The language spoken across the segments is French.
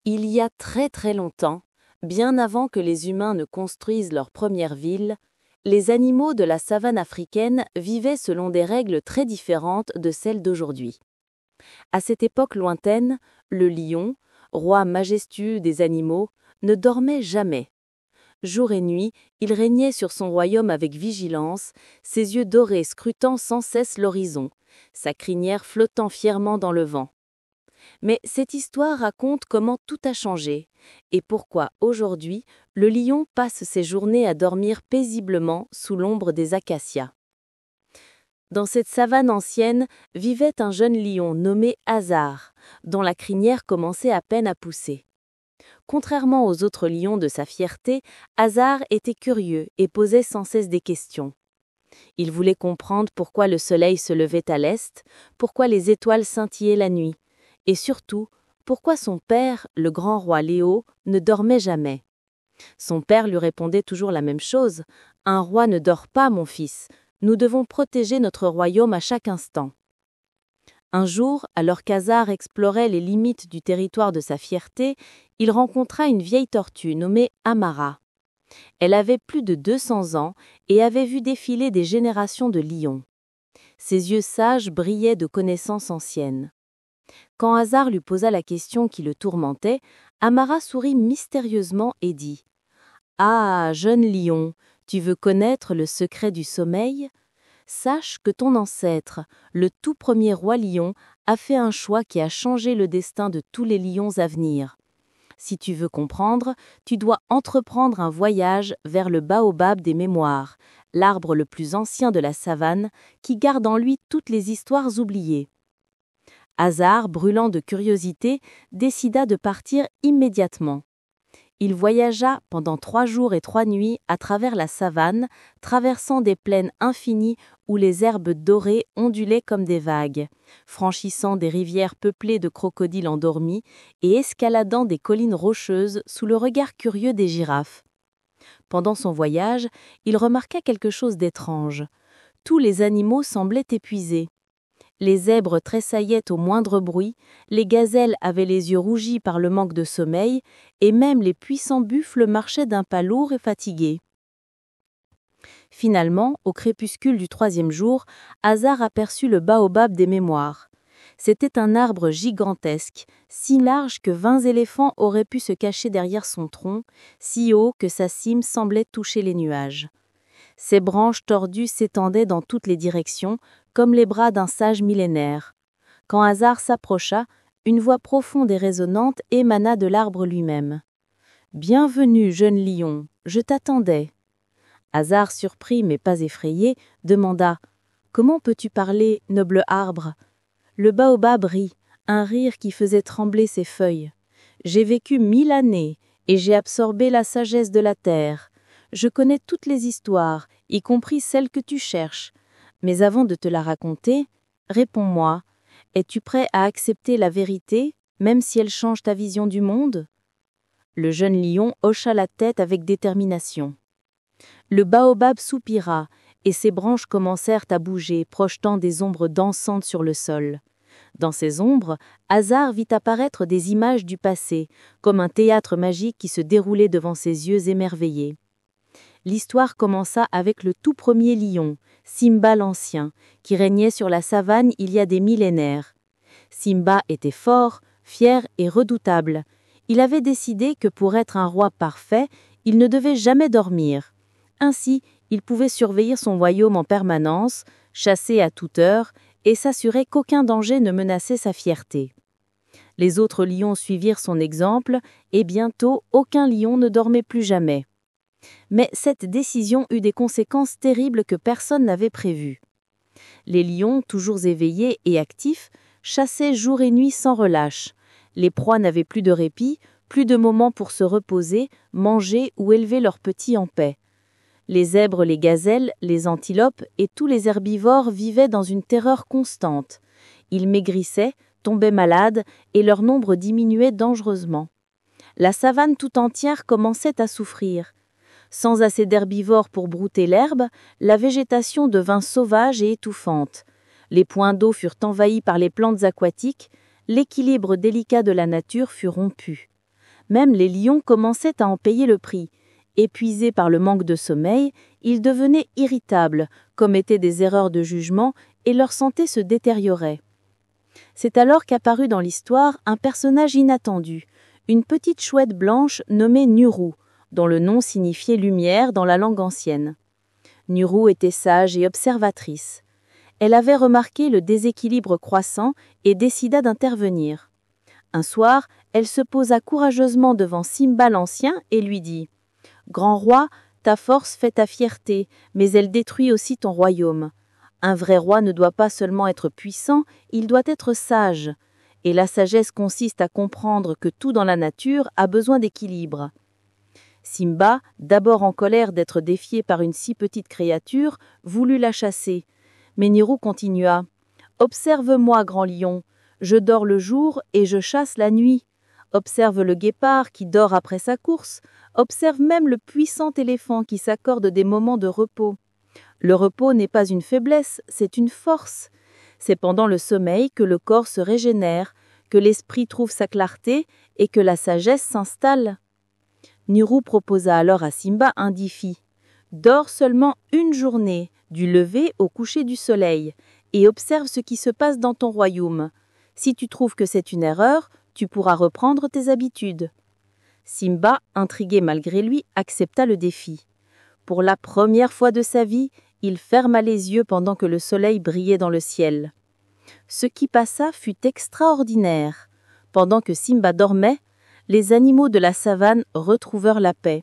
Il y a très très longtemps, bien avant que les humains ne construisent leur première ville, les animaux de la savane africaine vivaient selon des règles très différentes de celles d'aujourd'hui. À cette époque lointaine, le lion, roi majestueux des animaux, ne dormait jamais. Jour et nuit, il régnait sur son royaume avec vigilance, ses yeux dorés scrutant sans cesse l'horizon, sa crinière flottant fièrement dans le vent. Mais cette histoire raconte comment tout a changé et pourquoi aujourd'hui le lion passe ses journées à dormir paisiblement sous l'ombre des acacias. Dans cette savane ancienne vivait un jeune lion nommé Hasard, dont la crinière commençait à peine à pousser. Contrairement aux autres lions de sa fierté, Hasard était curieux et posait sans cesse des questions. Il voulait comprendre pourquoi le soleil se levait à l'est, pourquoi les étoiles scintillaient la nuit, et surtout, pourquoi son père, le grand roi Léo, ne dormait jamais. Son père lui répondait toujours la même chose: « Un roi ne dort pas, mon fils. Nous devons protéger notre royaume à chaque instant. » Un jour, alors qu'Hasard explorait les limites du territoire de sa fierté, il rencontra une vieille tortue nommée Amara. Elle avait plus de 200 ans et avait vu défiler des générations de lions. Ses yeux sages brillaient de connaissances anciennes. Quand Hasard lui posa la question qui le tourmentait, Amara sourit mystérieusement et dit: « Ah, jeune lion, tu veux connaître le secret du sommeil ? Sache que ton ancêtre, le tout premier roi lion, a fait un choix qui a changé le destin de tous les lions à venir. Si tu veux comprendre, tu dois entreprendre un voyage vers le baobab des mémoires, l'arbre le plus ancien de la savane, qui garde en lui toutes les histoires oubliées. » Hasard, brûlant de curiosité, décida de partir immédiatement. Il voyagea pendant 3 jours et 3 nuits à travers la savane, traversant des plaines infinies où les herbes dorées ondulaient comme des vagues, franchissant des rivières peuplées de crocodiles endormis et escaladant des collines rocheuses sous le regard curieux des girafes. Pendant son voyage, il remarqua quelque chose d'étrange. Tous les animaux semblaient épuisés. Les zèbres tressaillaient au moindre bruit, les gazelles avaient les yeux rougis par le manque de sommeil, et même les puissants buffles marchaient d'un pas lourd et fatigué. Finalement, au crépuscule du 3e jour, Hasard aperçut le baobab des mémoires. C'était un arbre gigantesque, si large que 20 éléphants auraient pu se cacher derrière son tronc, si haut que sa cime semblait toucher les nuages. Ses branches tordues s'étendaient dans toutes les directions, comme les bras d'un sage millénaire. Quand Hasard s'approcha, une voix profonde et résonnante émana de l'arbre lui-même. « Bienvenue, jeune lion, je t'attendais. » Hasard, surpris mais pas effrayé, demanda: « Comment peux-tu parler, noble arbre ?» Le baobab rit, un rire qui faisait trembler ses feuilles. « J'ai vécu 1000 années et j'ai absorbé la sagesse de la terre. Je connais toutes les histoires, y compris celles que tu cherches. Mais avant de te la raconter, réponds-moi, es-tu prêt à accepter la vérité, même si elle change ta vision du monde ?» Le jeune lion hocha la tête avec détermination. Le baobab soupira, et ses branches commencèrent à bouger, projetant des ombres dansantes sur le sol. Dans ces ombres, Hasard vit apparaître des images du passé, comme un théâtre magique qui se déroulait devant ses yeux émerveillés. L'histoire commença avec le tout premier lion, Simba l'Ancien, qui régnait sur la savane il y a des millénaires. Simba était fort, fier et redoutable. Il avait décidé que pour être un roi parfait, il ne devait jamais dormir. Ainsi, il pouvait surveiller son royaume en permanence, chasser à toute heure et s'assurer qu'aucun danger ne menaçait sa fierté. Les autres lions suivirent son exemple et bientôt aucun lion ne dormait plus jamais. Mais cette décision eut des conséquences terribles que personne n'avait prévues. Les lions, toujours éveillés et actifs, chassaient jour et nuit sans relâche. Les proies n'avaient plus de répit, plus de moments pour se reposer, manger ou élever leurs petits en paix. Les zèbres, les gazelles, les antilopes et tous les herbivores vivaient dans une terreur constante. Ils maigrissaient, tombaient malades et leur nombre diminuait dangereusement. La savane tout entière commençait à souffrir. Sans assez d'herbivores pour brouter l'herbe, la végétation devint sauvage et étouffante. Les points d'eau furent envahis par les plantes aquatiques, l'équilibre délicat de la nature fut rompu. Même les lions commençaient à en payer le prix. Épuisés par le manque de sommeil, ils devenaient irritables, commettaient des erreurs de jugement et leur santé se détériorait. C'est alors qu'apparut dans l'histoire un personnage inattendu, une petite chouette blanche nommée Nuru, dont le nom signifiait lumière dans la langue ancienne. Nuru était sage et observatrice. Elle avait remarqué le déséquilibre croissant et décida d'intervenir. Un soir, elle se posa courageusement devant Simba l'Ancien et lui dit « Grand roi, ta force fait ta fierté, mais elle détruit aussi ton royaume. Un vrai roi ne doit pas seulement être puissant, il doit être sage. Et la sagesse consiste à comprendre que tout dans la nature a besoin d'équilibre. » Simba, d'abord en colère d'être défié par une si petite créature, voulut la chasser. Mais Nuru continua « Observe-moi, grand lion, je dors le jour et je chasse la nuit. Observe le guépard qui dort après sa course, observe même le puissant éléphant qui s'accorde des moments de repos. Le repos n'est pas une faiblesse, c'est une force. C'est pendant le sommeil que le corps se régénère, que l'esprit trouve sa clarté et que la sagesse s'installe. » Nuru proposa alors à Simba un défi. « Dors seulement une journée, du lever au coucher du soleil, et observe ce qui se passe dans ton royaume. Si tu trouves que c'est une erreur, tu pourras reprendre tes habitudes. » Simba, intrigué malgré lui, accepta le défi. Pour la première fois de sa vie, il ferma les yeux pendant que le soleil brillait dans le ciel. Ce qui passa fut extraordinaire. Pendant que Simba dormait, les animaux de la savane retrouvèrent la paix.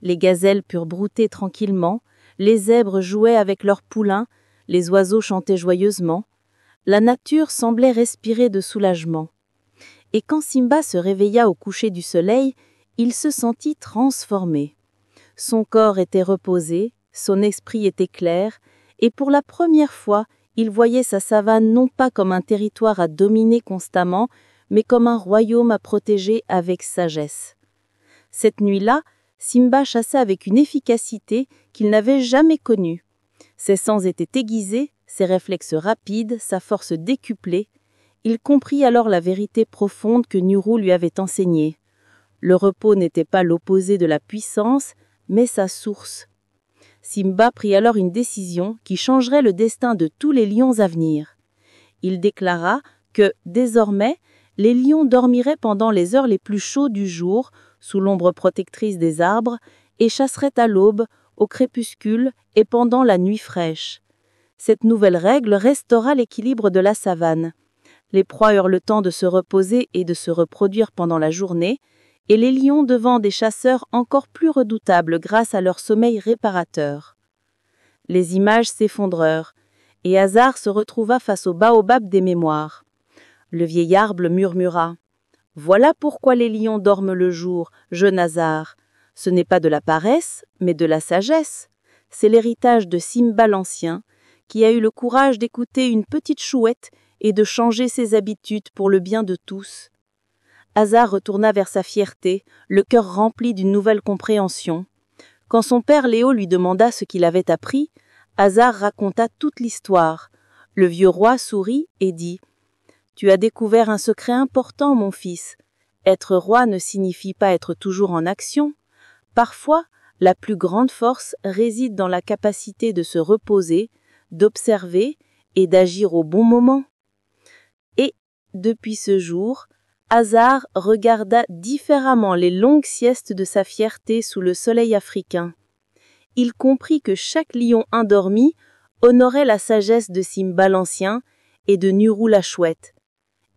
Les gazelles purent brouter tranquillement, les zèbres jouaient avec leurs poulains, les oiseaux chantaient joyeusement. La nature semblait respirer de soulagement. Et quand Simba se réveilla au coucher du soleil, il se sentit transformé. Son corps était reposé, son esprit était clair, et pour la première fois, il voyait sa savane non pas comme un territoire à dominer constamment, mais comme un royaume à protéger avec sagesse. Cette nuit-là, Simba chassa avec une efficacité qu'il n'avait jamais connue. Ses sens étaient aiguisés, ses réflexes rapides, sa force décuplée. Il comprit alors la vérité profonde que Nuru lui avait enseignée. Le repos n'était pas l'opposé de la puissance, mais sa source. Simba prit alors une décision qui changerait le destin de tous les lions à venir. Il déclara que, désormais, les lions dormiraient pendant les heures les plus chaudes du jour, sous l'ombre protectrice des arbres, et chasseraient à l'aube, au crépuscule et pendant la nuit fraîche. Cette nouvelle règle restaura l'équilibre de la savane. Les proies eurent le temps de se reposer et de se reproduire pendant la journée, et les lions devinrent des chasseurs encore plus redoutables grâce à leur sommeil réparateur. Les images s'effondrèrent, et Hasard se retrouva face au baobab des mémoires. Le vieil arbre murmura « Voilà pourquoi les lions dorment le jour, jeune Hasard. Ce n'est pas de la paresse, mais de la sagesse. C'est l'héritage de Simba l'Ancien, qui a eu le courage d'écouter une petite chouette et de changer ses habitudes pour le bien de tous. » Hasard retourna vers sa fierté, le cœur rempli d'une nouvelle compréhension. Quand son père Léo lui demanda ce qu'il avait appris, Hasard raconta toute l'histoire. Le vieux roi sourit et dit « Tu as découvert un secret important, mon fils. Être roi ne signifie pas être toujours en action. Parfois, la plus grande force réside dans la capacité de se reposer, d'observer et d'agir au bon moment. » Et, depuis ce jour, Hasard regarda différemment les longues siestes de sa fierté sous le soleil africain. Il comprit que chaque lion endormi honorait la sagesse de Simba l'Ancien et de Nuru la Chouette.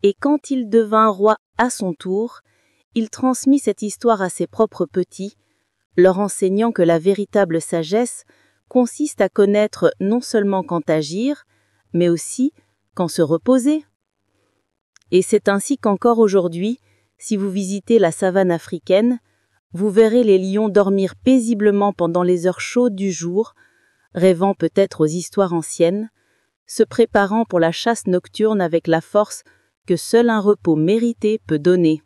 Et quand il devint roi à son tour, il transmit cette histoire à ses propres petits, leur enseignant que la véritable sagesse consiste à connaître non seulement quand agir, mais aussi quand se reposer. Et c'est ainsi qu'encore aujourd'hui, si vous visitez la savane africaine, vous verrez les lions dormir paisiblement pendant les heures chaudes du jour, rêvant peut-être aux histoires anciennes, se préparant pour la chasse nocturne avec la force que seul un repos mérité peut donner.